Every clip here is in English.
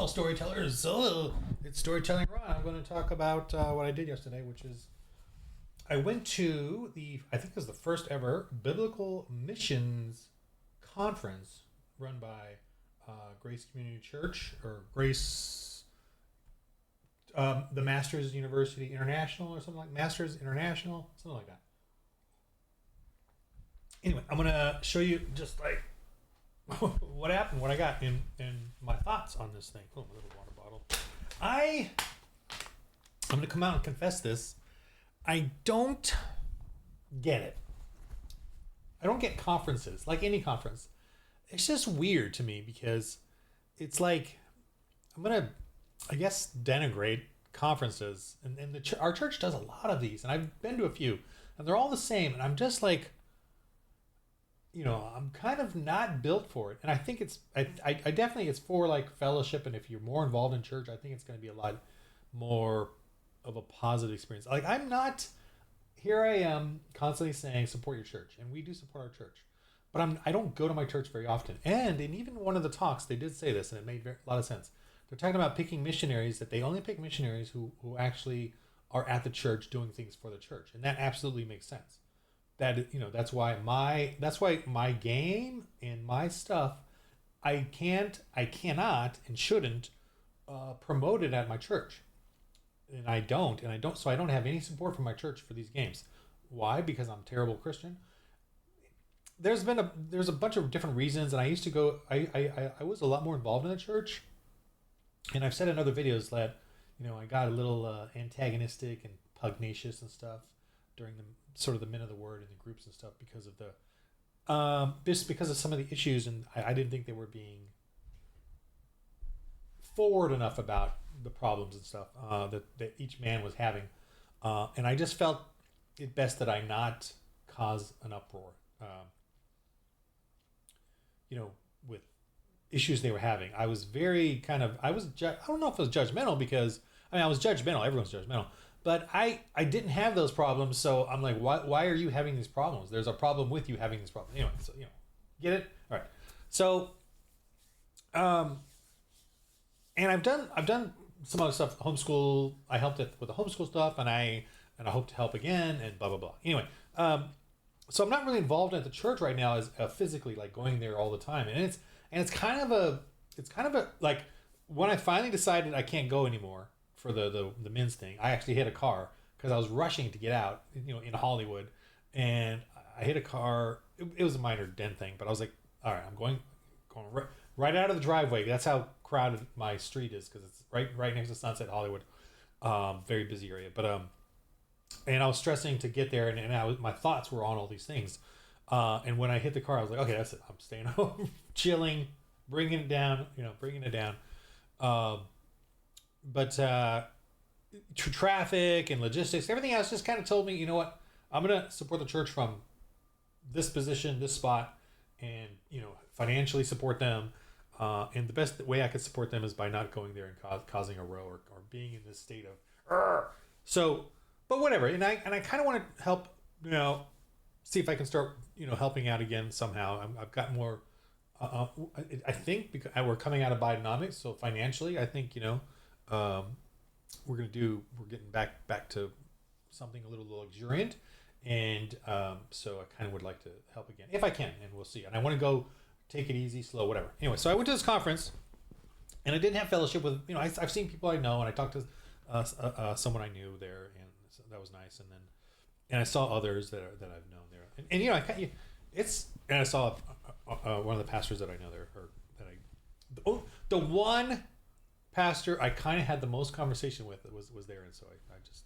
all storytellers. It's Storytelling Ron. I'm going to talk about what I did yesterday, which is I went to I think it was the first ever Biblical Missions Conference run by Grace Community Church, or Grace, the Masters University International, or something like Masters International, something like that. Anyway, I'm going to show you just like what happened, what I got, in my thoughts on this thing. Oh, my little water bottle. I'm going to come out and confess this. I don't get it. I don't get conferences, like any conference. It's just weird to me because it's like, I'm going to, I guess, denigrate conferences. And our church does a lot of these, and I've been to a few, and they're all the same. And I'm just like, I'm kind of not built for it. And I think I definitely, it's for like fellowship. And if you're more involved in church, I think it's going to be a lot more of a positive experience. Like, here I am constantly saying, support your church. And we do support our church. But I don't go to my church very often. And in even one of the talks, they did say this, and it made a lot of sense. They're talking about picking missionaries, that they only pick missionaries who actually are at the church doing things for the church. And that absolutely makes sense. That's why my game and my stuff, I cannot and shouldn't promote it at my church. And I don't, so I don't have any support from my church for these games. Why? Because I'm a terrible Christian. There's a bunch of different reasons, and I used to go, I was a lot more involved in the church. And I've said in other videos that, I got a little antagonistic and pugnacious and stuff during the sort of the men of the word and the groups and stuff because of because of some of the issues, and I didn't think they were being forward enough about the problems and stuff that each man was having, and I just felt it best that I not cause an uproar, with issues they were having. I was very I don't know if it was judgmental, because I was judgmental. Everyone's judgmental. But I didn't have those problems, so I'm like, why are you having these problems? There's a problem with you having these problems. Anyway, so, get it? All right. So, and I've done some other stuff, homeschool. I helped with the homeschool stuff, and I hope to help again, and blah, blah, blah. Anyway, so I'm not really involved at the church right now as physically, like going there all the time. And it's kind of a, like, when I finally decided I can't go anymore for the men's thing, I actually hit a car because I was rushing to get out, in Hollywood, and I hit a car. It was a minor dent thing, but I was like, all right, I'm going right out of the driveway. That's how crowded my street is, because it's right next to Sunset Hollywood, very busy area. But and I was stressing to get there, and my thoughts were on all these things. And when I hit the car, I was like, okay, that's it. I'm staying home, chilling, bringing it down. But traffic and logistics, everything else just kind of told me, you know what, I'm going to support the church from this position, this spot, and, financially support them. And the best way I could support them is by not going there and causing a row or being in this state of, Argh! So, but whatever. And I kind of want to help, see if I can start, helping out again somehow. I've got more, I think, because we're coming out of Bidenomics. So financially, I think, we're getting back to something a little luxuriant, and so I kind of would like to help again if I can, and we'll see. And I want to go take it easy, slow, whatever. Anyway, so I went to this conference, and I didn't have fellowship with, I've seen people I know, and I talked to someone I knew there, and so that was nice. And I saw others that I've known there, and I saw one of the pastors that I know there, or that the one pastor I kind of had the most conversation with was there, and so I just,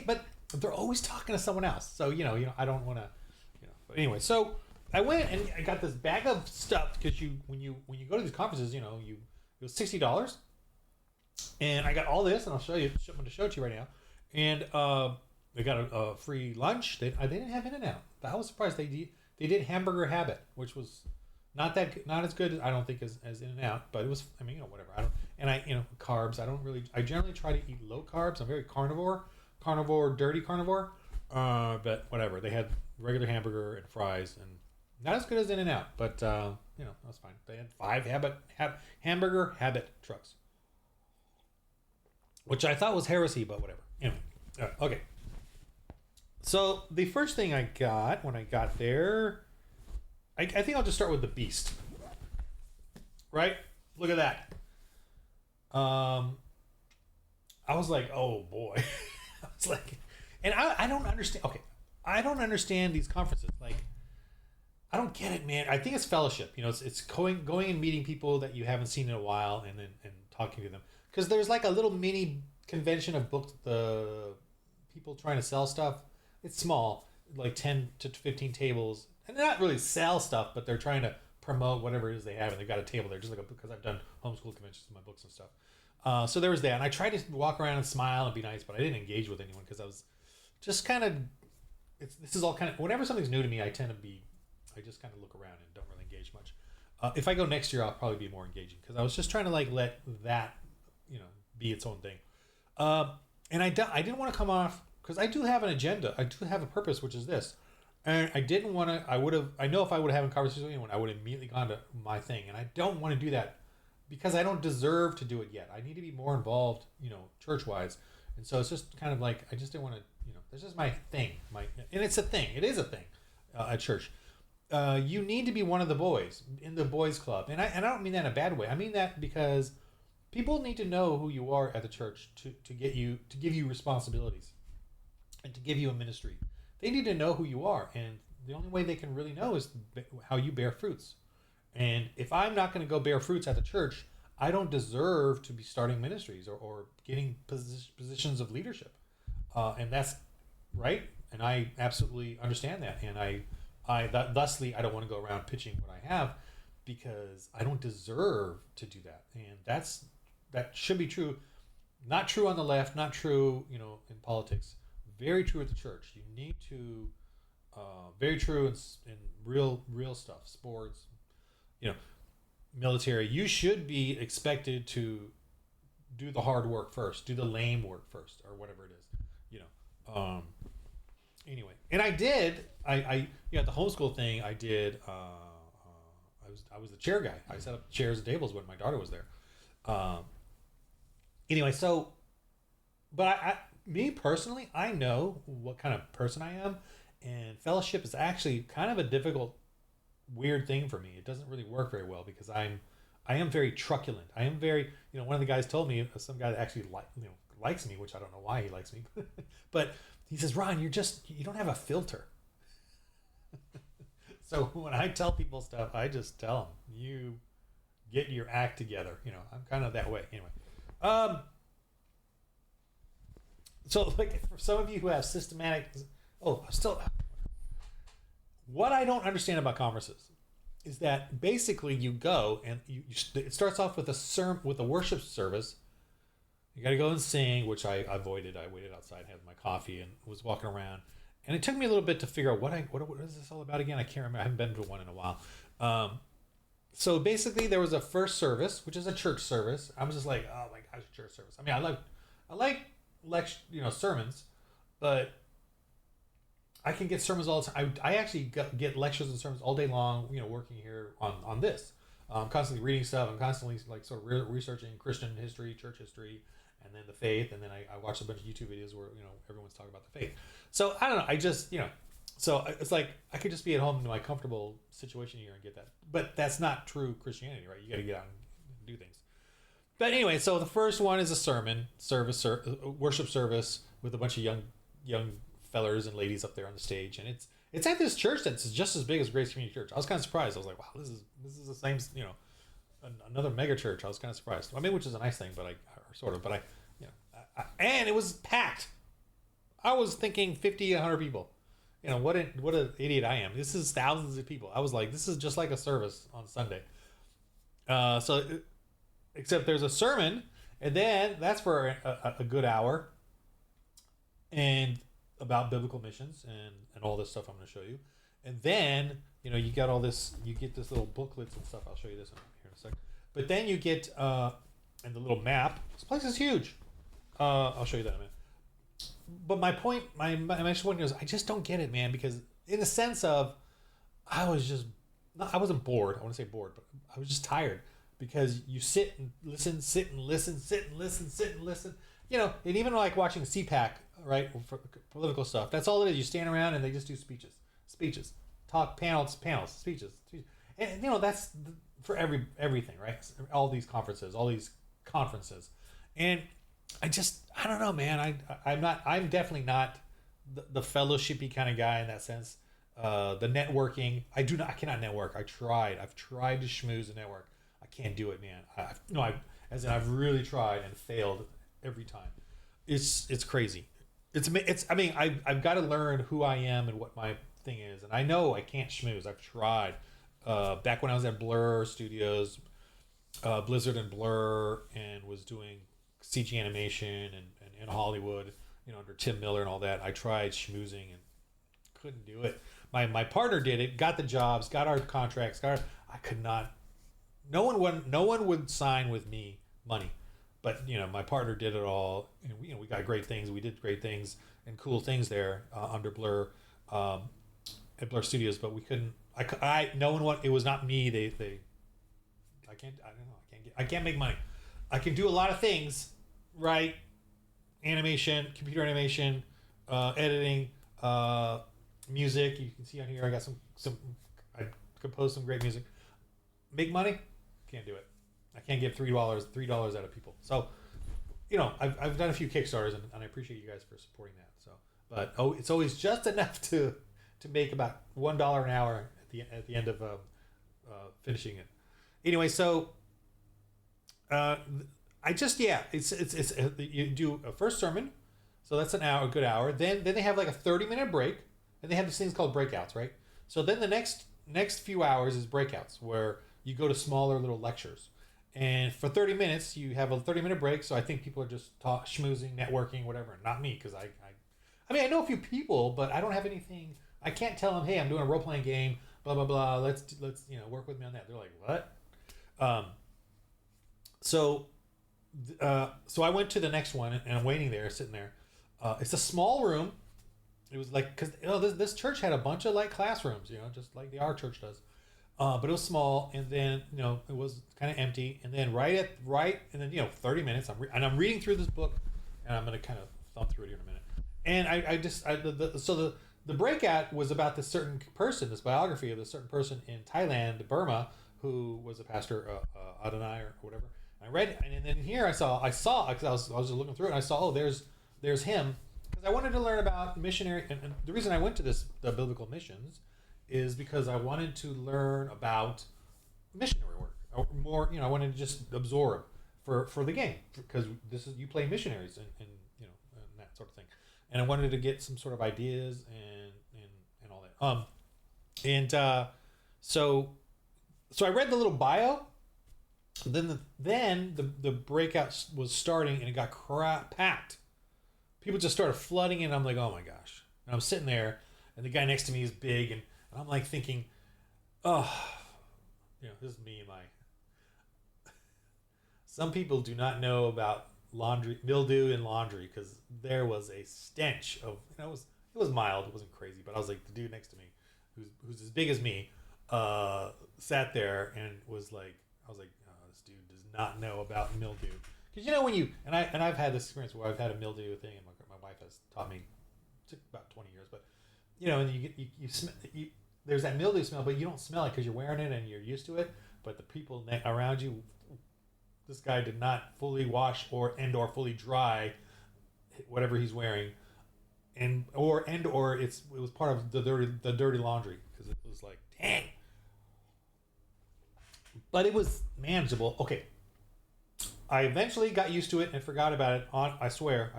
but they're always talking to someone else, so I don't want to, but anyway, so I went and I got this bag of stuff, because when you go to these conferences, it was $60, and I got all this, and I'm going to show it to you right now, and they got a free lunch. They didn't have In-N-Out. I was surprised they did Hamburger Habit, which was not as good, I don't think, as In-N-Out, but it was, whatever. Carbs, I generally try to eat low carbs. I'm very dirty carnivore, but whatever. They had regular hamburger and fries, and Not as good as In-N-Out, but that's fine. They had 5 hamburger habit trucks, which I thought was heresy, but whatever. Anyway, okay. So the first thing I got when I got there, I think I'll just start with the Beast. Right? Look at that. I was like, oh boy. I was like, and I don't understand. Okay, I don't understand these conferences. Like, I don't get it, man. I think it's fellowship. It's going and meeting people that you haven't seen in a while, and talking to them. Because there's like a little mini convention of books. The people trying to sell stuff. It's small, like 10 to 15 tables, and they're not really sell stuff, but they're trying to promote whatever it is they have, and they've got a table there, just like because I've done homeschool conventions with my books and stuff. So there was that, and I tried to walk around and smile and be nice, but I didn't engage with anyone because I was just kind of. This is all kind of whenever something's new to me, I just kind of look around and don't really engage much. If I go next year, I'll probably be more engaging because I was just trying to like let that be its own thing, and I didn't want to come off because I do have an agenda, I do have a purpose, which is this. And I didn't want to. I know if I would have a conversation with anyone, I would have immediately gone to my thing, and I don't want to do that because I don't deserve to do it yet. I need to be more involved, church wise, and so it's just kind of like I just didn't want to. This is my thing, and it's a thing. It is a thing at church. You need to be one of the boys in the boys club, and I don't mean that in a bad way. I mean that because people need to know who you are at the church to give you responsibilities, and to give you a ministry. They need to know who you are, and the only way they can really know is how you bear fruits. And if I'm not going to go bear fruits at the church, I don't deserve to be starting ministries or getting positions of leadership. And that's right, and I absolutely understand that. And thusly, I don't want to go around pitching what I have because I don't deserve to do that. And that should be true. Not true on the left, not true, in politics. Very true at the church. You need to, very true in real stuff, sports, military. You should be expected to do the hard work first, do the lame work first, or whatever it is, Anyway, and I did. I the homeschool thing. I did. I was the chair guy. I set up chairs and tables when my daughter was there. Anyway, so, but me personally, I know what kind of person I am, and fellowship is actually kind of a difficult, weird thing for me. It doesn't really work very well because I am very truculent. I am very, one of the guys told me, some guy that actually likes me, which I don't know why he likes me, but he says, Ron, you don't have a filter. So when I tell people stuff, I just tell them, you get your act together. I'm kind of that way. Anyway. So like for some of you who have systematic, what I don't understand about conferences is that basically you go and it starts off with a worship service. You got to go and sing, which I avoided. I waited outside, had my coffee, and was walking around. And it took me a little bit to figure out what is this all about again? I can't remember. I haven't been to one in a while. So basically, there was a first service, which is a church service. I was just like, oh my gosh, church service. I mean, I like sermons, but I can get sermons all the time. I actually get lectures and sermons all day long. Working here on this. I'm constantly reading stuff. I'm constantly sort of researching Christian history, church history, and then the faith. And then I watch a bunch of YouTube videos where everyone's talking about the faith. So I don't know. I just so it's like I could just be at home in my comfortable situation here and get that. But that's not true Christianity, right? You got to get out and do things. But anyway, so the first one is a sermon service, worship service with a bunch of young fellers and ladies up there on the stage, and it's at this church that's just as big as Grace Community Church. I was kind of surprised. I was like, wow, this is the same, another mega church. I was kind of surprised. I mean, which is a nice thing, but and it was packed. I was thinking 50, 100 people. What an idiot I am. This is thousands of people. I was like, this is just like a service on Sunday. Except there's a sermon, and then that's for a good hour, and about biblical missions and all this stuff I'm going to show you. And then, you got all this, you get this little booklets and stuff. I'll show you this here in a second. But then you get, and the little map. This place is huge. I'll show you that in a minute. But my point, my next point is, I just don't get it, man, because in the sense of, I was just, no, I wasn't bored. I want to say bored, but I was just tired because you sit and listen, sit and listen, sit and listen, sit and listen. You know, and even like watching CPAC, right, for political stuff. That's all it is. You stand around and they just do speeches, talk, panels, speeches. And you know that's for everything, right? All these conferences, and I don't know, man. I'm definitely not the fellowshipy kind of guy in that sense. The networking, I cannot network. I've tried to schmooze and network. I can't do it, man. I've really tried and failed every time. It's crazy. I mean, I've got to learn who I am and what my thing is, and I know I can't schmooze. I've tried. Back when I was at Blur Studios, Blizzard and Blur, and was doing CG animation and in Hollywood, you know, under Tim Miller and all that. I tried schmoozing and couldn't do it. My partner did it, got the jobs, got our contracts, I could not. No one would sign with me money, but you know my partner did it all, and we got great things. We did great things and cool things there under Blur, at Blur Studios, but we couldn't. No one want. It was not me. They. I can't. I don't know. I can't make money. I can do a lot of things, right? Animation, computer animation, editing, music. You can see on here I got some. I composed some great music. Make money? Can't do it. I can't get $3 out of people. So, you know, I've done a few Kickstarters and I appreciate you guys for supporting that. So, but it's always just enough to make about $1 an hour at the end of finishing it. Anyway, so I just it's you do a first sermon, so that's a good hour. Then they have like a 30-minute break, and they have these things called breakouts, right? So then the next few hours is breakouts where you go to smaller little lectures, and for 30 minutes you have a 30-minute break. So I think people are just schmoozing, networking, whatever. Not me, because I mean I know a few people, but I don't have anything. I can't tell them, hey, I'm doing a role-playing game, blah blah blah. Let's work with me on that. They're like, what? So I went to the next one, and I'm waiting there, sitting there. It's a small room. It was like, because this church had a bunch of like classrooms, just like our church does. But it was small, and then it was kind of empty. And then and then 30 minutes. I'm reading through this book, and I'm gonna kind of thumb through it here in a minute. And the breakout was about this certain person, this biography of this certain person in Thailand, Burma, who was a pastor, Adonai or whatever. I read it, and then here I saw because I was just looking through it, and I saw there's him, because I wanted to learn about missionary, and the reason I went to the biblical missions is because I wanted to learn about missionary work, or more. I wanted to just absorb for the game, because you play missionaries and that sort of thing, and I wanted to get some sort of ideas and all that. So I read the little bio. Then the breakout was starting, and it got packed. People just started flooding in. I'm like, oh my gosh! And I'm sitting there, and the guy next to me is big, and I'm like thinking, oh, this is me and my. Some people do not know about mildew in laundry, because there was a stench of. It was mild. It wasn't crazy, but I was like, the dude next to me, who's as big as me, sat there and was like, I was like, oh, this dude does not know about mildew. Because when you I've had this experience where I've had a mildew thing, and my wife has taught me. It took about 20 years, but and you smell, there's that mildew smell, but you don't smell it because you're wearing it and you're used to it. But the people around you, this guy did not fully wash or fully dry whatever he's wearing, it was part of the dirty laundry, because it was like, dang. But it was manageable. Okay. I eventually got used to it and forgot about it. I swear,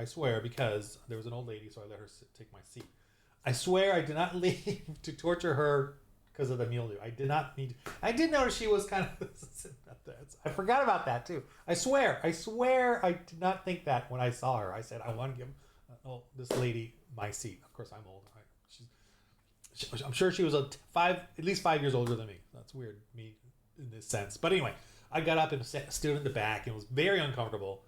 because there was an old lady, so I let her take my seat. I swear I did not leave to torture her because of the mildew. I did not need. I did notice she was kind of. I forgot about that too. I swear, I did not think that when I saw her. I said, I want to give this lady my seat. Of course, I'm old. I'm sure she was at least 5 years older than me. That's weird, me in this sense. But anyway. I got up and stood in the back, and it was very uncomfortable,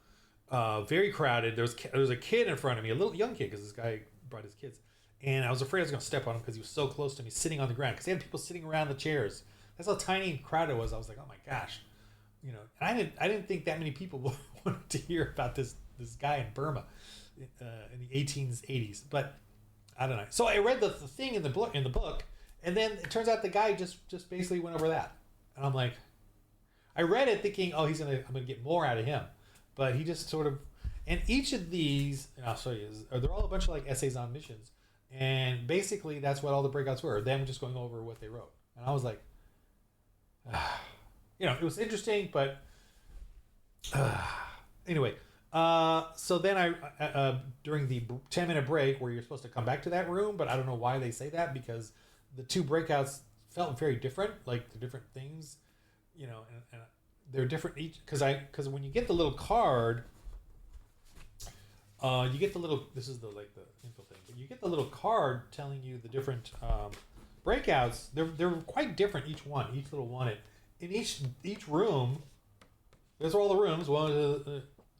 very crowded. There was a kid in front of me, a little young kid, because this guy brought his kids, and I was afraid I was going to step on him because he was so close to me, sitting on the ground. Because he had people sitting around the chairs. That's how tiny crowd it was. I was like, oh my gosh, you know. And I didn't think that many people wanted to hear about this guy in Burma in the 1880s. But I don't know. So I read the thing in the book, and then it turns out the guy just basically went over that, and I'm like, I read it thinking, oh, I'm gonna get more out of him, but he just sort of. And each of these, and I'll show you, they're all a bunch of like essays on missions. And basically, that's what all the breakouts were. Them just going over what they wrote. And I was like, you know, it was interesting, but anyway. So then I during the 10-minute break where you're supposed to come back to that room, but I don't know why they say that, because the two breakouts felt very different, like the different things, you know, and they're different each, because when you get the little card. You get the little. This is the info thing, but you get the little card telling you the different breakouts. They're quite different, each little one. In each room, those are all the rooms.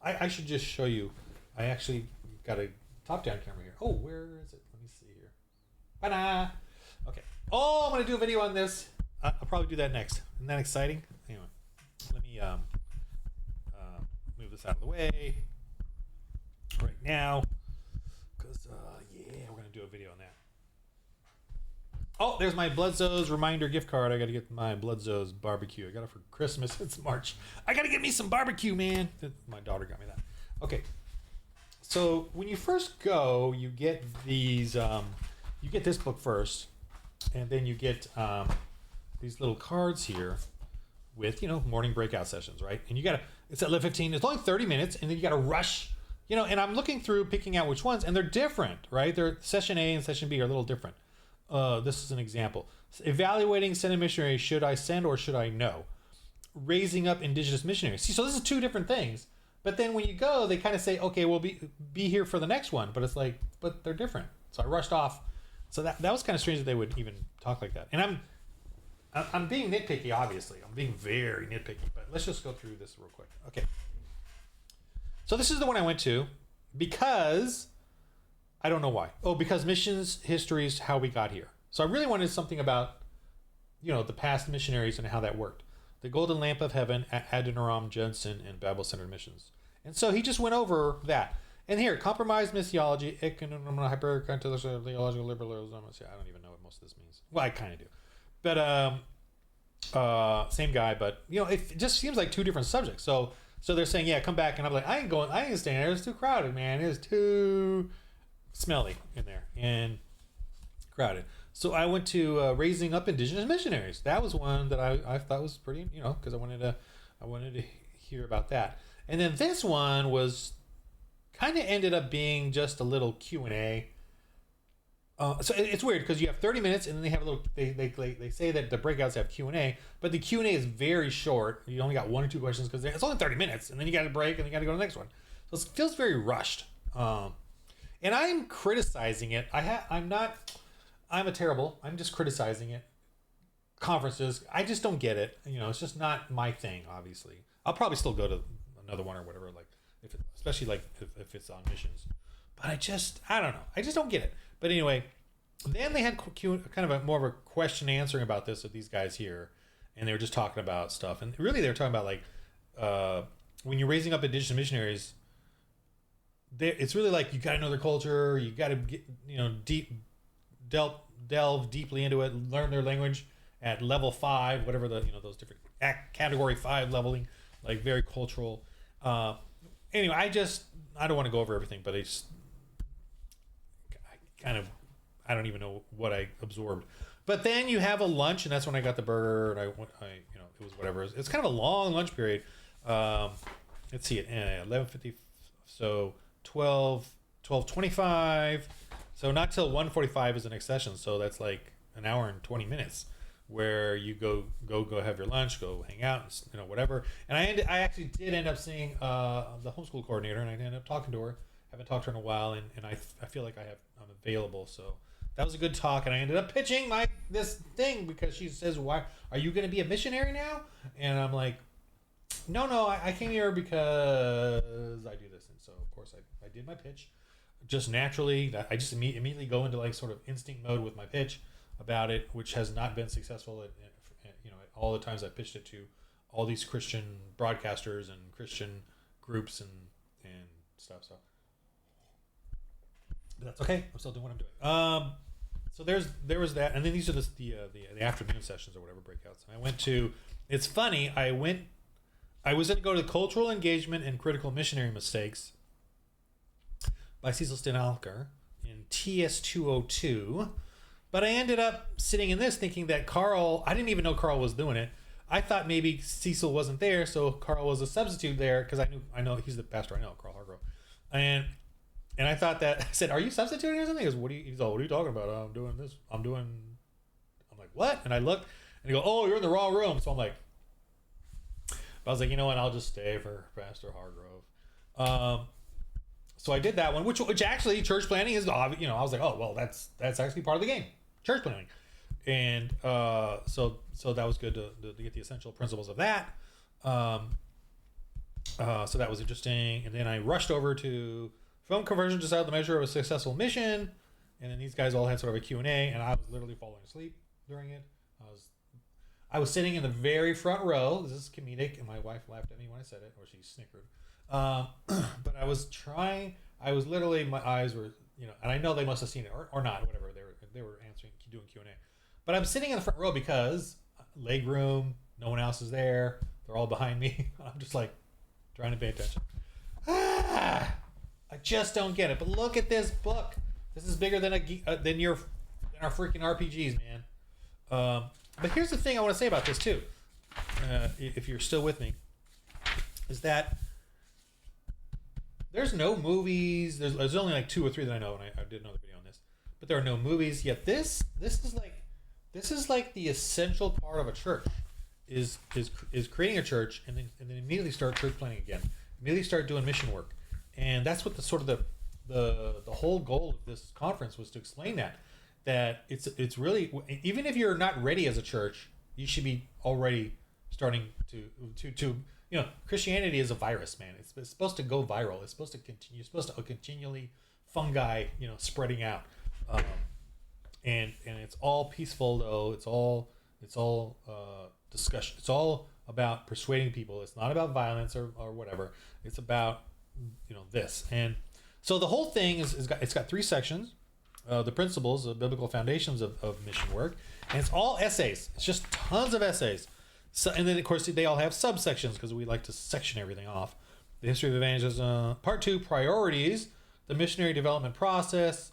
I should just show you. I actually got a top-down camera here. Oh, where is it? Let me see here. Ta-da! Okay. Oh, I'm gonna do a video on this. I'll probably do that next. Isn't that exciting? Anyway, let me move this out of the way. Right now, because yeah, we're gonna do a video on that. Oh, there's my Bloodzoes reminder gift card. I gotta get my Bloodzoes barbecue. I got it for Christmas. It's March. I gotta get me some barbecue, man. My daughter got me that. Okay, so when you first go, you get these. You get this book first, and then you get these little cards here with, you know, morning breakout sessions, right? And you gotta. It's at 11:15. It's only 30 minutes, and then you gotta rush. You know, and I'm looking through, picking out which ones, and they're different, right? Session A and Session B are a little different. This is an example. Evaluating sending missionaries, should I send or should I no? Raising up indigenous missionaries. See, so this is two different things. But then when you go, they kind of say, okay, we'll be here for the next one. But it's like, but they're different. So I rushed off. So that was kind of strange that they would even talk like that. And I'm being nitpicky, obviously. I'm being very nitpicky. But let's just go through this real quick. Okay. So this is the one I went to because I don't know why. Oh, because missions history is how we got here. So I really wanted something about, you know, the past missionaries and how that worked. The Golden Lamp of Heaven, Adoniram Judson, and Bible-centered missions. And so he just went over that. And here, compromised missiology, theological liberalism. I don't even know what most of this means. Well, I kind of do. But same guy, but, you know, it just seems like two different subjects. So they're saying, yeah, come back. And I'm like, I ain't staying there. It's too crowded, man. It's too smelly in there and crowded. So I went to Raising Up Indigenous Missionaries. That was one that I thought was pretty, you know, because I wanted to hear about that. And then this one was kind of ended up being just a little Q&A. So it's weird because you have 30 minutes and then they have a little. They say that the breakouts have Q&A, but the Q&A is very short. You only got one or two questions because it's only 30 minutes, and then you got to break and you got to go to the next one. So it feels very rushed. And I'm criticizing it. I'm just criticizing it. Conferences, I just don't get it. You know, it's just not my thing. Obviously, I'll probably still go to another one or whatever. Like especially like if it's on missions. But I don't know. I just don't get it. But anyway, then they had kind of more of a question answering about this with these guys here, and they were just talking about stuff. And really, they were talking about like when you're raising up indigenous missionaries, it's really like you got to know their culture. You got to get, you know, delve deeply into it, learn their language at level 5, whatever the, you know, those different category 5 leveling, like very cultural. Anyway, I don't want to go over everything, but I don't even know what I absorbed. But then you have a lunch, and that's when I got the burger, and you know, it was whatever. It's kind of a long lunch period. Let's see it, 11:50, so 12:25. So not till 1:45 is the next session. So that's like an hour and 20 minutes where you go have your lunch, go hang out, you know, whatever. And I actually did end up seeing the homeschool coordinator, and I ended up talking to her. Haven't talked to her in a while, and I feel like I'm available. So that was a good talk, and I ended up pitching this thing because she says, "Why are you going to be a missionary now?" And I'm like, "No, I came here because I do this." And so of course I did my pitch. just naturally. I just immediately go into like sort of instinct mode with my pitch about it, which has not been successful at all the times I pitched it to all these Christian broadcasters and Christian groups and stuff. So but that's okay. I'm still doing what I'm doing. So there was that, and then these are the afternoon sessions or whatever breakouts. And I went to. It's funny. I was going to go to Cultural Engagement and Critical Missionary Mistakes by Cecil Stenalker in TS202, but I ended up sitting in this thinking that Carl. I didn't even know Carl was doing it. I thought maybe Cecil wasn't there, so Carl was a substitute there because I know he's the pastor. I know Carl Hargrove, and I thought that I said, "Are you substituting or something?" He goes, "What are you talking about? I'm doing this. I'm like, what? And I looked, and he goes, "Oh, you're in the wrong room." So I'm like, I was like, you know what? I'll just stay for Pastor Hargrove. So I did that one, which actually church planning is, I was like, oh well, that's actually part of the game, church planning, and so that was good to get the essential principles of that. So that was interesting, and then I rushed over to film conversion, decide the measure of a successful mission, and then these guys all had sort of a Q&A, and I was literally falling asleep during it. I was sitting in the very front row. This is comedic, and my wife laughed at me when I said it, or she snickered. But I was literally, my eyes were, and I know they must have seen it or not, whatever. They were answering, doing Q&A. But I'm sitting in the front row because leg room, no one else is there. They're all behind me. I'm just like trying to pay attention. I just don't get it. But look at this book. This is bigger than our freaking RPGs, man. But here's the thing I want to say about this too, if you're still with me, is that there's no movies. There's only like 2 or 3 that I know, and I did another video on this. But there are no movies yet. This is like the essential part of a church, is creating a church and then immediately start church planning again. Immediately start doing mission work, and that's what the whole goal of this conference was to explain that it's really, even if you're not ready as a church, you should be already starting to Christianity is a virus, man. It's supposed to go viral. It's supposed to continue. You're supposed to continually fungi, spreading out, and it's all peaceful though. It's all discussion. It's all about persuading people. It's not about violence or whatever. It's about this. And so the whole thing it's got 3 sections. The principles, the biblical foundations of mission work, and it's all essays. It's just tons of essays. So, and then of course they all have subsections because we like to section everything off. The history of evangelism, part 2, priorities, the missionary development process,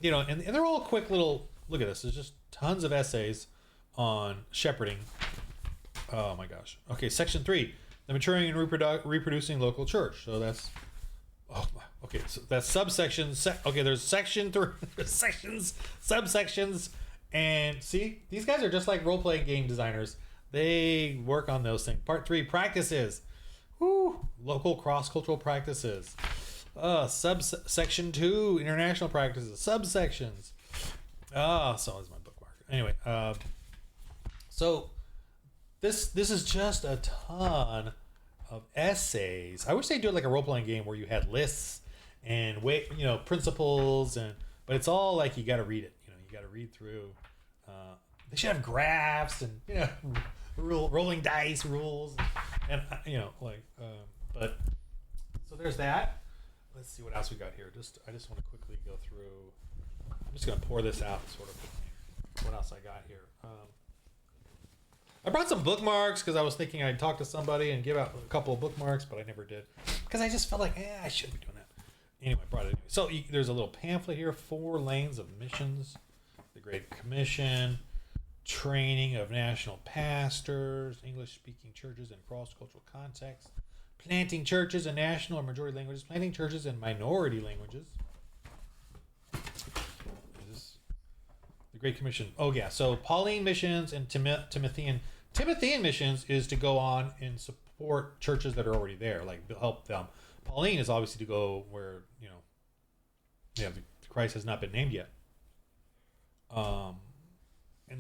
and they're all quick little. Look at this. There's just tons of essays on shepherding. Oh my gosh. Okay, section 3, the maturing and reproducing local church. So that's. Oh, okay, so that's subsections. Okay, there's section 3, sections, subsections, and see, these guys are just like role-playing game designers. They work on those things. Part 3, practices. Local cross-cultural practices. Subsection 2, international practices. Subsections. So is my bookmark. Anyway, so this is just a ton of essays. I wish they'd do it like a role-playing game where you had lists and principles, but it's all like you got to read it. You got to read through. They should have graphs and rolling dice rules and but so there's that. Let's see what else we got here. I just want to quickly go through. I'm just gonna pour this out sort of. What else I got here? I brought some bookmarks because I was thinking I'd talk to somebody and give out a couple of bookmarks, but I never did because I just felt like, I should be doing that. Anyway, I brought it anyway. So there's a little pamphlet here, 4 lanes of missions, the Great Commission, training of national pastors, English-speaking churches in cross-cultural contexts, planting churches in national or majority languages, planting churches in minority languages. The Great Commission. Oh yeah, so Pauline missions and Timothean missions is to go on and support churches that are already there, like help them. Pauline is obviously to go where Christ has not been named yet. And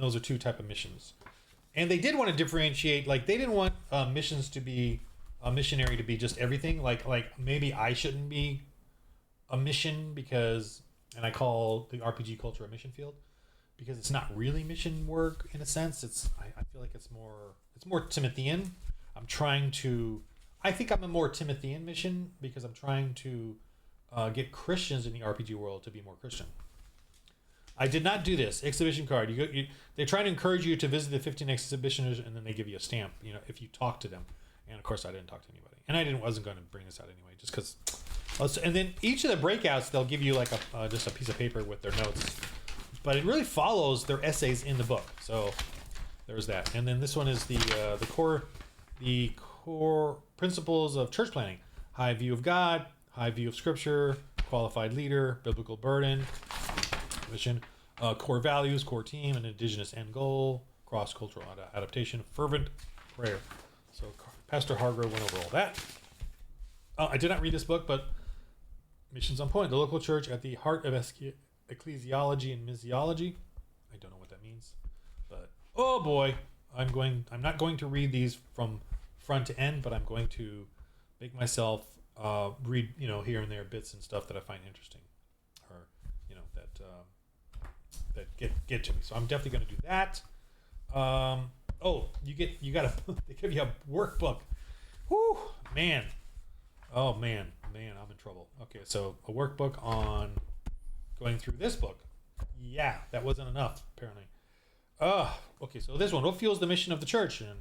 those are 2 type of missions. And they did want to differentiate, like they didn't want missions to be a missionary to be just everything. Like maybe I shouldn't be a mission because, and I call the RPG culture a mission field because it's not really mission work in a sense. I feel like it's more Timothean. I'm trying to. I think I'm a more Timothean mission because I'm trying to get Christians in the RPG world to be more Christian. I did not do this exhibition card. They try to encourage you to visit the 15 exhibitioners, and then they give you a stamp. If you talk to them, and of course I didn't talk to anybody, and I wasn't going to bring this out anyway, just because. And then each of the breakouts, they'll give you like just a piece of paper with their notes, but it really follows their essays in the book. So there's that. And then this one is the core principles of church planning: high view of God, high view of Scripture, qualified leader, biblical burden. Mission, core values, core team, an indigenous end goal, cross-cultural adaptation, fervent prayer. So Pastor Hargrove went over all that. I did not read this book, but missions on point. The local church at the heart of ecclesiology and missiology. I don't know what that means, but oh boy, I'm not going to read these from front to end, but I'm going to make myself read here and there bits and stuff that I find interesting, or that get to me. So I'm definitely going to do that. You got they give you a workbook. Whoo, man. Oh man, I'm in trouble. Okay, so a workbook on going through this book. Yeah, that wasn't enough apparently. Okay, so this one, what fuels the mission of the church? And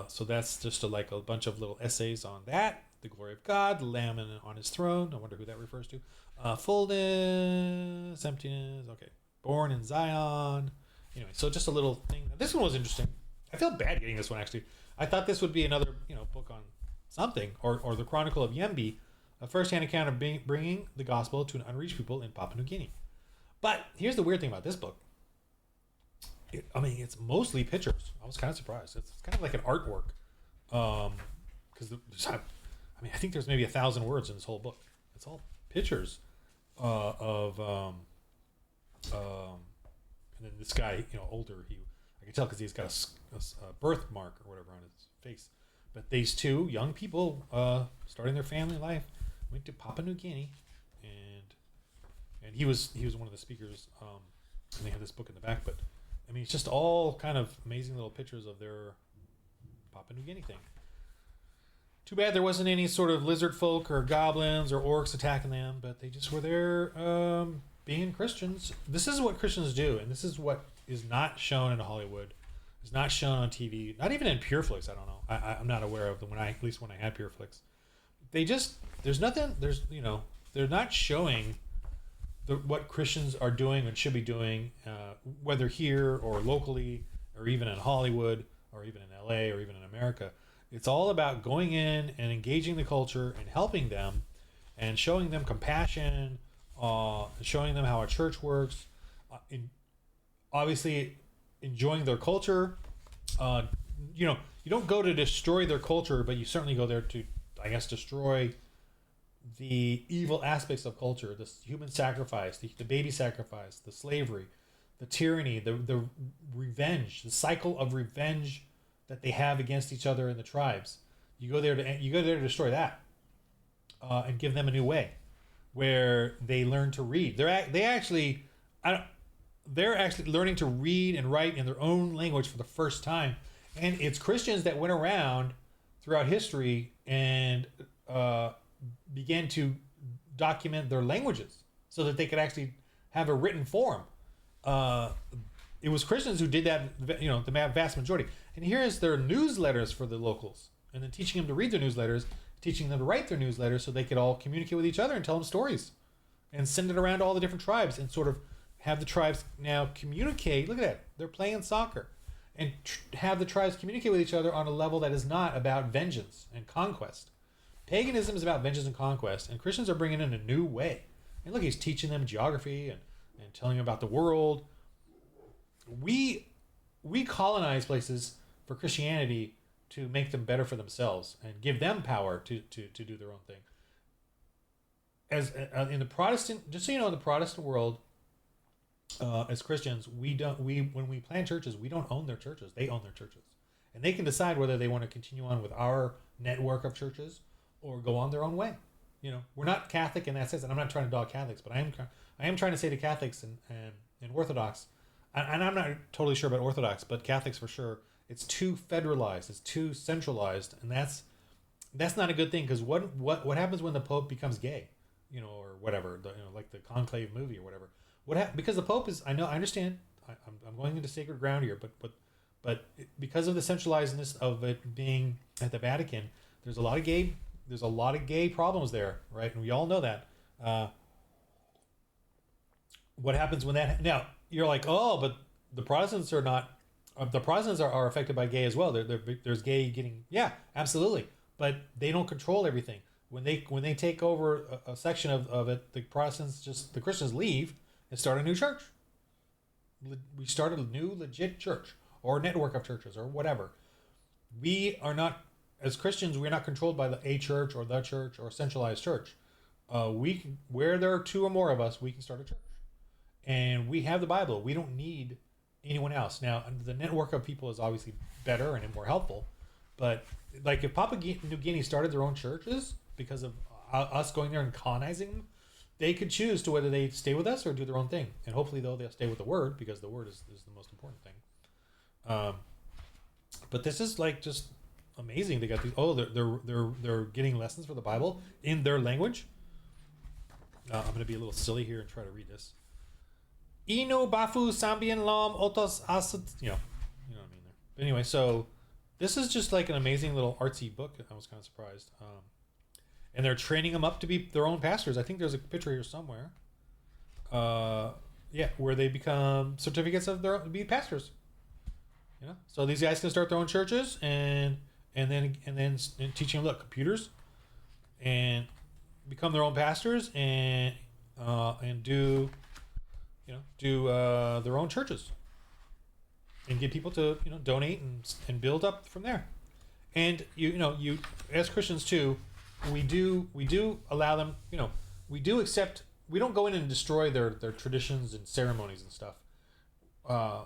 so that's just a bunch of little essays on that. The glory of God, the Lamb on his throne. I wonder who that refers to. Fullness, emptiness. Okay. Born in Zion. Anyway, so just a little thing. This one was interesting. I feel bad getting this one, actually. I thought this would be another, book on something. Or the Chronicle of Yembi, a first-hand account of bringing the gospel to an unreached people in Papua New Guinea. But here's the weird thing about this book. It's mostly pictures. I was kind of surprised. It's kind of like an artwork. Because I think there's maybe 1,000 words in this whole book. It's all pictures of and then this guy, older. I can tell because he's got a birthmark or whatever on his face. But these two young people, starting their family life, went to Papua New Guinea, and he was one of the speakers. And they had this book in the back, but it's just all kind of amazing little pictures of their Papua New Guinea thing. Too bad there wasn't any sort of lizard folk or goblins or orcs attacking them, but they just were there being Christians. This is what Christians do, and this is what is not shown in Hollywood. It's not shown on TV, not even in PureFlix. I don't know. I'm not aware of them at least when I had PureFlix. They're not showing what Christians are doing and should be doing, whether here or locally or even in Hollywood or even in LA or even in America. It's all about going in and engaging the culture and helping them and showing them compassion, showing them how a church works, obviously enjoying their culture. You don't go to destroy their culture, but you certainly go there to, I guess, destroy the evil aspects of culture, the human sacrifice, the baby sacrifice, the slavery, the tyranny, the revenge, the cycle of revenge that they have against each other in the tribes. You go there to destroy that, and give them a new way, where they learn to read. They're actually learning to read and write in their own language for the first time, and it's Christians that went around throughout history and began to document their languages so that they could actually have a written form. It was Christians who did that, the vast majority. And here is their newsletters for the locals, and then teaching them to read their newsletters, teaching them to write their newsletters so they could all communicate with each other and tell them stories, and send it around to all the different tribes and sort of have the tribes now communicate. Look at that. They're playing soccer. And have the tribes communicate with each other on a level that is not about vengeance and conquest. Paganism is about vengeance and conquest, and Christians are bringing in a new way. And look, he's teaching them geography and telling them about the world. We colonize places for Christianity to make them better for themselves and give them power to do their own thing. As in the Protestant, just so you know, in the Protestant world, as Christians, when we plant churches, we don't own their churches. They own their churches, and they can decide whether they want to continue on with our network of churches or go on their own way. we're not Catholic in that sense, and I'm not trying to dog Catholics, but I am trying to say to Catholics and Orthodox, and I'm not totally sure about Orthodox, but Catholics for sure, it's too federalized, it's too centralized, and that's not a good thing, because what happens when the Pope becomes gay, or whatever, like the Conclave movie or whatever. Because the Pope is, I understand, I'm going into sacred ground here, but because of the centralizedness of it being at the Vatican, there's a lot of gay problems there, right? And we all know that. What happens when that? Now you're like, oh, but the Protestants are not. The Protestants are affected by gay as well. There's gay getting, yeah, absolutely, but they don't control everything. When they take over a section of it, the Christians leave and start a new church. We start a new legit church or network of churches or whatever. We are not, as Christians, we're not controlled by a church or the church or a centralized church. Where there are two or more of us, we can start a church, and we have the Bible. We don't need anyone else. Now, the network of people is obviously better and more helpful, but like if Papua New Guinea started their own churches because of us going there and colonizing them, they could choose to whether they stay with us or do their own thing. And hopefully, they'll stay with the Word, because the Word is the most important thing. But this is like just amazing. They got these. Oh, they're getting lessons for the Bible in their language. I'm going to be a little silly here and try to read this. Ino bafu sambian lam otos asat. You know what I mean there. But anyway, so this is just like an amazing little artsy book. I was kind of surprised. And they're training them up to be their own pastors. I think there's a picture here somewhere. Yeah, where they become certificates of be pastors. So these guys can start their own churches and then teaching them, look, computers, and become their own pastors and do their own churches and get people to donate and build up from there. And you as Christians too, we do allow them, we do accept. We don't go in and destroy their traditions and ceremonies and stuff,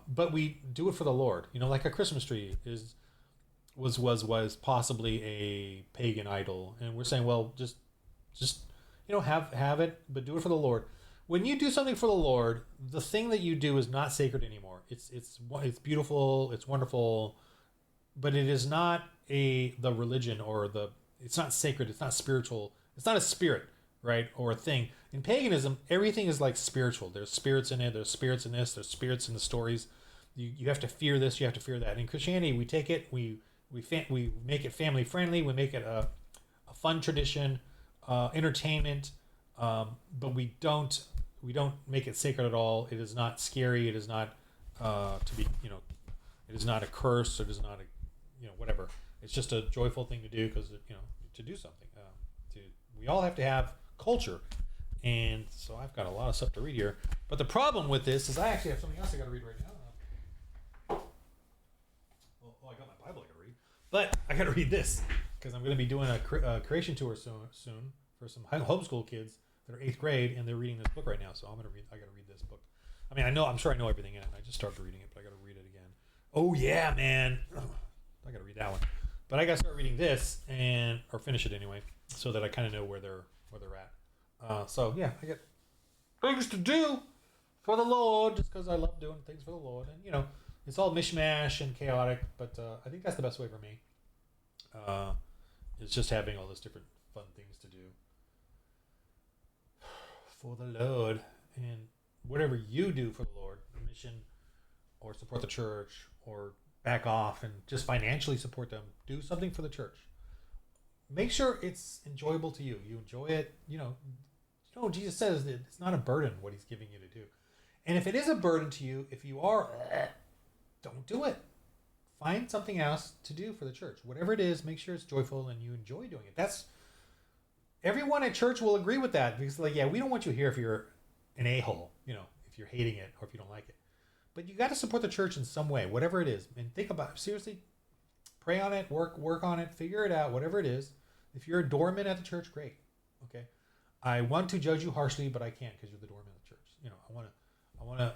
but we do it for the Lord. Like a Christmas tree was possibly a pagan idol, and we're saying, well, just have it, but do it for the Lord. When you do something for the Lord, the thing that you do is not sacred anymore. It's beautiful, it's wonderful, but it is not the religion or it's not sacred, it's not spiritual, it's not a spirit, right? Or a thing. In paganism, everything is like spiritual. There's spirits in it, there's spirits in this, there's spirits in the stories. You have to fear this, you have to fear that. In Christianity, we take it, we make it family friendly, we make it a fun tradition, entertainment, but we don't make it sacred at all. It is not scary. It is not it is not a curse. It is not whatever. It's just a joyful thing to do because to do something. We all have to have culture, and so I've got a lot of stuff to read here. But the problem with this is I actually have something else I got to read right now. Well, I got my Bible I got to read, but I got to read this because I'm going to be doing a creation tour soon for some homeschool kids that are 8th grade, and they're reading this book right now. So I got to read this book. I mean, I'm sure I know everything in it. I just started reading it, but I got to read it again. Oh yeah, man. I got to read that one. But I got to start reading this or finish it anyway, so that I kind of know where they're at. So yeah, I get things to do for the Lord, just because I love doing things for the Lord. And it's all mishmash and chaotic, but I think that's the best way for me. It's just having all those different fun things to do for the Lord. And whatever you do for the Lord, mission or support the church or back off and just financially support them, do something for the church. Make sure it's enjoyable to you. You enjoy it. Jesus says that it's not a burden what he's giving you to do. And if it is a burden to you, if you are, don't do it. Find something else to do for the church. Whatever it is, make sure it's joyful and you enjoy doing it. Everyone at church will agree with that, because we don't want you here if you're an a-hole, if you're hating it or if you don't like it. But you got to support the church in some way, whatever it is. And think about it. Seriously, pray on it, work on it, figure it out, whatever it is. If you're a doorman at the church, great. Okay. I want to judge you harshly, but I can't because you're the doorman of the church. I want to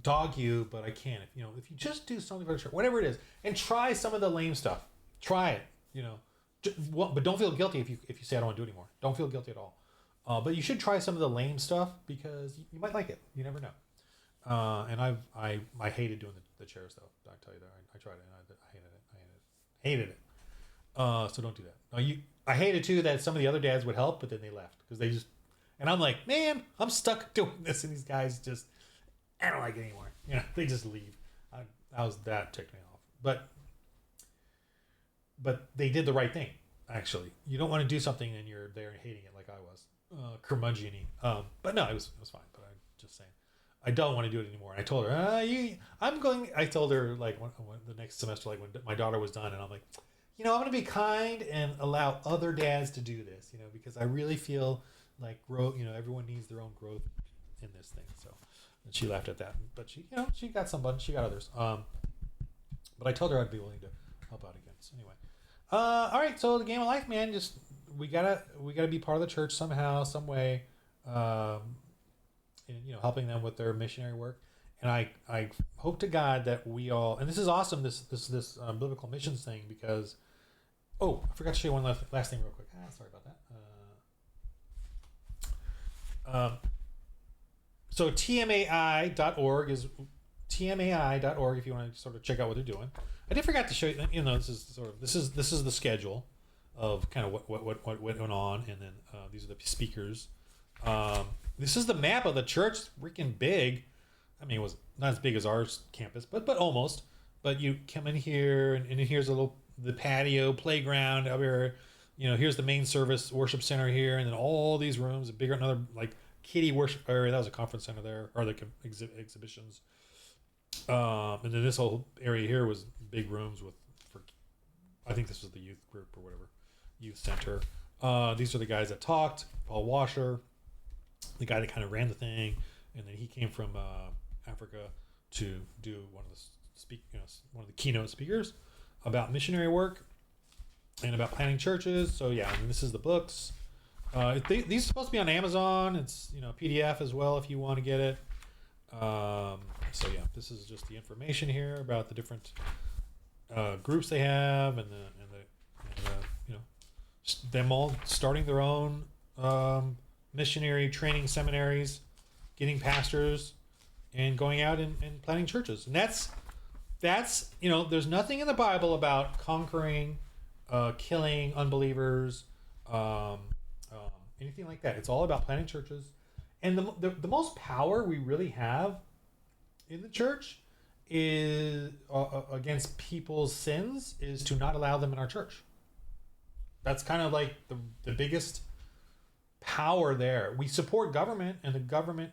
dog you, but I can't. If you just do something for the church, whatever it is, and try some of the lame stuff. Try it. Well, but don't feel guilty if you say I don't want to do it anymore. Don't feel guilty at all. But you should try some of the lame stuff because you might like it. You never know. And I hated doing the chairs though. I tell you that I tried it and I hated it. Hated it. So don't do that. I hated too that some of the other dads would help, but then they left because they just. And I'm like, man, I'm stuck doing this, and these guys just, I don't like it anymore. They just leave. That ticked me off. But they did the right thing. Actually, you don't want to do something and you're there and hating it like I was, curmudgeon-y. But no, it was fine. But I'm just saying, I don't want to do it anymore. And I told her, I'm going. I told her like when the next semester, like when my daughter was done, and I'm like, I'm going to be kind and allow other dads to do this, because I really feel like growth. Everyone needs their own growth in this thing. So, and she laughed at that, but she got somebody, she got others. But I told her I'd be willing to help out again. So anyway, all right. So the game of life, man. Just we gotta be part of the church somehow, some way. And, helping them with their missionary work. And I hope to God that we all, and this is awesome, this biblical missions thing, because, I forgot to show you one last thing real quick. Sorry about that. So tmai.org is tmai.org if you want to sort of check out what they're doing. I did forget to show you, this is the schedule of kind of what went on, and then these are the speakers. This is the map of the church. It's freaking big. I mean, it was not as big as our campus, but almost. But you come in here, and here's the patio, playground up here. Here's the main service worship center here, and then all these rooms, another like kiddie worship area. That was a conference center there, or the exhibitions. And then this whole area here was big rooms for I think this was the youth group or whatever, youth center. These are the guys that talked. Paul Washer, the guy that kind of ran the thing, and then he came from Africa to do one of the keynote speakers about missionary work and about planting churches. So yeah, and this is the books. These are supposed to be on Amazon. It's PDF as well if you want to get it. So yeah, this is just the information here about the different groups they have, and them all starting their own missionary training seminaries, getting pastors, and going out and planting churches. And that's there's nothing in the Bible about conquering, killing unbelievers, anything like that. It's all about planting churches. And the most power we really have in the church is against people's sins is to not allow them in our church. That's kind of like the biggest power there. We support government, and the government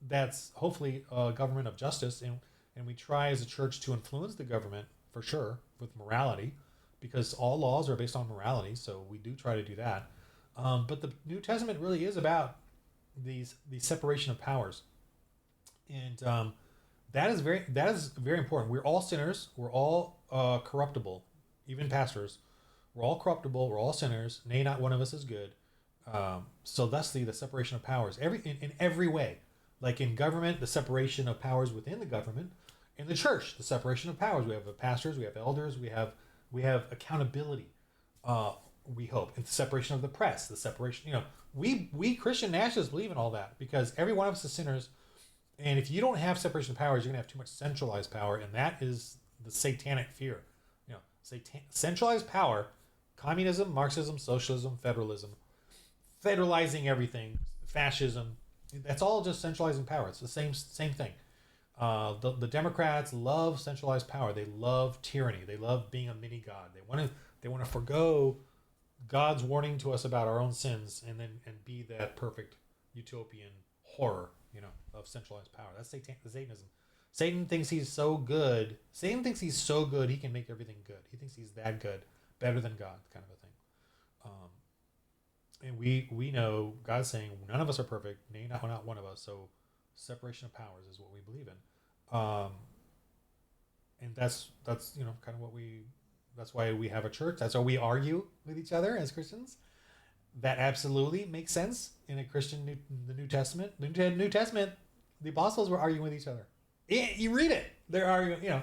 that's hopefully a government of justice, and we try as a church to influence the government for sure with morality, because all laws are based on morality. So we do try to do that. But the New Testament really is about the separation of powers, and that is very important. We're all sinners. We're all corruptible. Even pastors, we're all corruptible. We're all sinners. Nay, not one of us is good. So thusly, the separation of powers in every way, like in government, the separation of powers within the government. In the church, the separation of powers. We have pastors. We have elders. We have accountability. We hope. And the separation of the press. The separation. We Christian nationalists believe in all that, because every one of us is sinners. And if you don't have separation of powers, you're gonna have too much centralized power, and that is the satanic fear. Centralized power, communism, Marxism, socialism, federalism, federalizing everything, fascism. That's all just centralizing power. It's the same thing. The Democrats love centralized power. They love tyranny. They love being a mini god. They want to forgo God's warning to us about our own sins, and be that perfect utopian horror, of centralized power. That's Satanism. Satan thinks he's so good. Satan thinks he's so good he can make everything good. He thinks he's that good, better than God, kind of a thing. And we know God's saying none of us are perfect, nay, not one of us. So separation of powers is what we believe in, and that's kind of what we. That's why we have a church. That's why we argue with each other as Christians. That absolutely makes sense in a Christian the New Testament. The New Testament, the apostles were arguing with each other. You read it; they're arguing,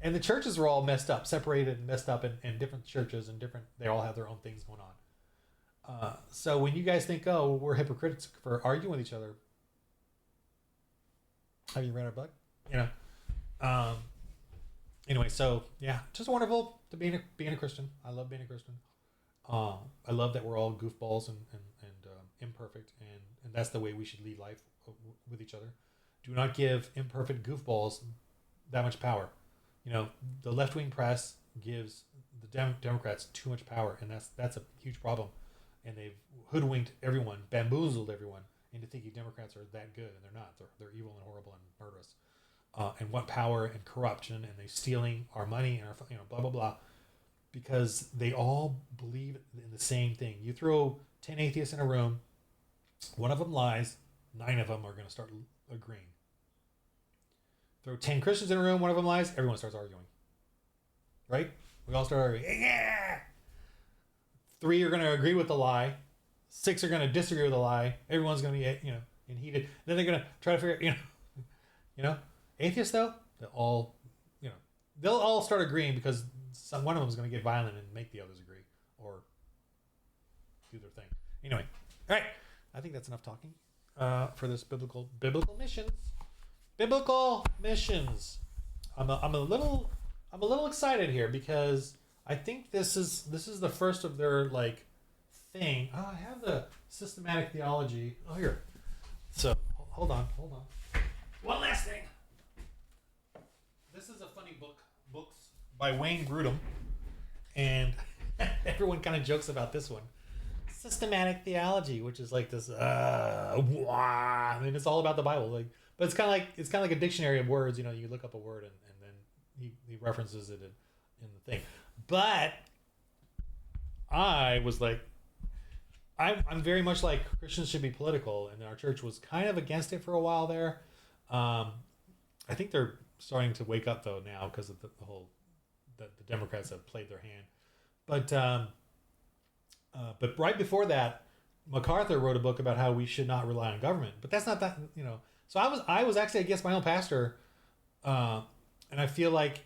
And the churches were all messed up, separated and messed up in different churches and different. They all have their own things going on. So when you guys think, oh, we're hypocrites for arguing with each other, have you read our book? You know. Anyway, so yeah, just wonderful to being a Christian. I love being a Christian. I love that we're all goofballs and imperfect, and that's the way we should lead life with each other. Do not give imperfect goofballs that much power. You know, the left-wing press gives the Democrats too much power, and that's a huge problem. And they've hoodwinked everyone, bamboozled everyone into thinking Democrats are that good, and they're not. They're evil and horrible and murderous, and want power and corruption, and they're stealing our money and our blah blah blah, because they all believe in the same thing. You throw 10 atheists in a room, one of them lies, 9 of them are going to start agreeing. Throw 10 Christians in a room, one of them lies, everyone starts arguing. Right? We all start arguing. Yeah! 3 are going to agree with the lie. 6 are going to disagree with the lie. Everyone's going to be, in heated. Then they're going to try to figure, atheists though, they'll all start agreeing because one of them is going to get violent and make the others agree or do their thing. Anyway, all right. I think that's enough talking for this biblical missions. Biblical missions. I'm a little excited here because I think this is the first of their thing. Oh, I have the systematic theology. Oh, here. So hold on. One last thing. This is a funny books by Wayne Grudem, and everyone kind of jokes about this one. Systematic theology, which is like this. I mean, it's all about the Bible, but it's kind of like a dictionary of words. You look up a word and then he references it in the thing. But I was like, I'm very much like Christians should be political, and our church was kind of against it for a while there. I think they're starting to wake up though now because of the whole the Democrats have played their hand. But right before that, MacArthur wrote a book about how we should not rely on government. But that's not that. So I was actually against my own pastor, and I feel like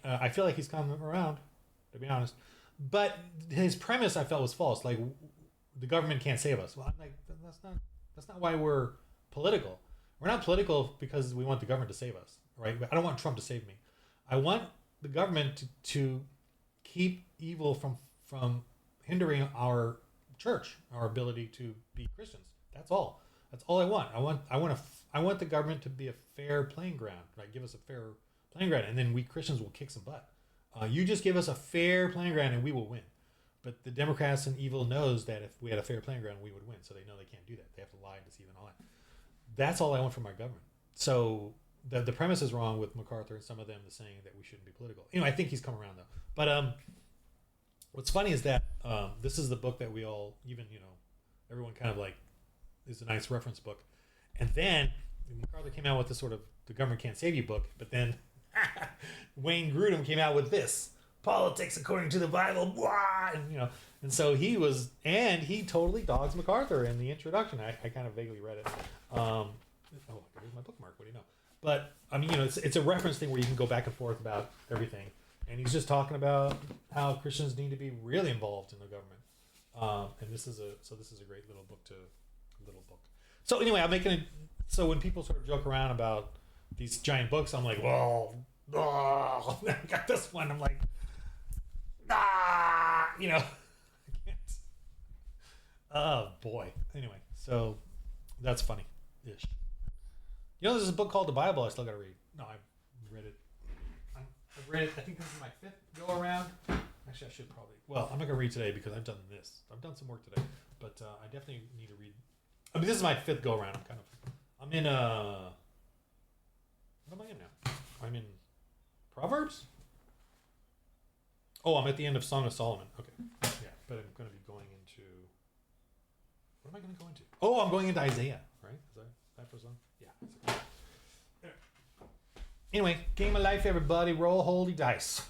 he's coming around, to be honest. But his premise I felt was false. Like, the government can't save us. Well, I'm like, that's not why we're political. We're not political because we want the government to save us, right? I don't want Trump to save me. I want the government to keep evil from hindering our church, our ability to be Christians. That's all. That's all I want. I want the government to be a fair playing ground, right? Give us a fair playing ground, and then we Christians will kick some butt. You just give us a fair playing ground, and we will win. But the Democrats and evil knows that if we had a fair playing ground, we would win. So they know they can't do that. They have to lie, deceive, and all that. That's all I want from our government. So the premise is wrong with MacArthur and some of them saying that we shouldn't be political. I think he's come around though. But what's funny is that this is the book that we all, everyone kind of is a nice reference book. And then MacArthur came out with this sort of the government can't save you book. But then Wayne Grudem came out with this politics according to the Bible. Blah! And so he totally dogs MacArthur in the introduction. I kind of vaguely read it. Here's my bookmark. What do you know? But it's a reference thing where you can go back and forth about everything. And he's just talking about how Christians need to be really involved in the government. And this is a great little book. So anyway, so when people sort of joke around about these giant books, I'm like, well, I got this one. I'm like, I can't. Oh boy. Anyway, so that's funny-ish. There's a book called the Bible I still got to read. No, I've read it. I've read it. I think this is my 5th go around. Actually, I should probably. Well, I'm not gonna read today because I've done this. I've done some work today, but I definitely need to read. This is my 5th go around. I'm in. What am I in now? I'm in Proverbs. Oh, I'm at the end of Song of Solomon. Okay, yeah, but I'm gonna be going into. What am I gonna go into? Oh, I'm going into Isaiah. Right? Is that for song? Yeah. Anyway, game of life, everybody. Roll holy dice.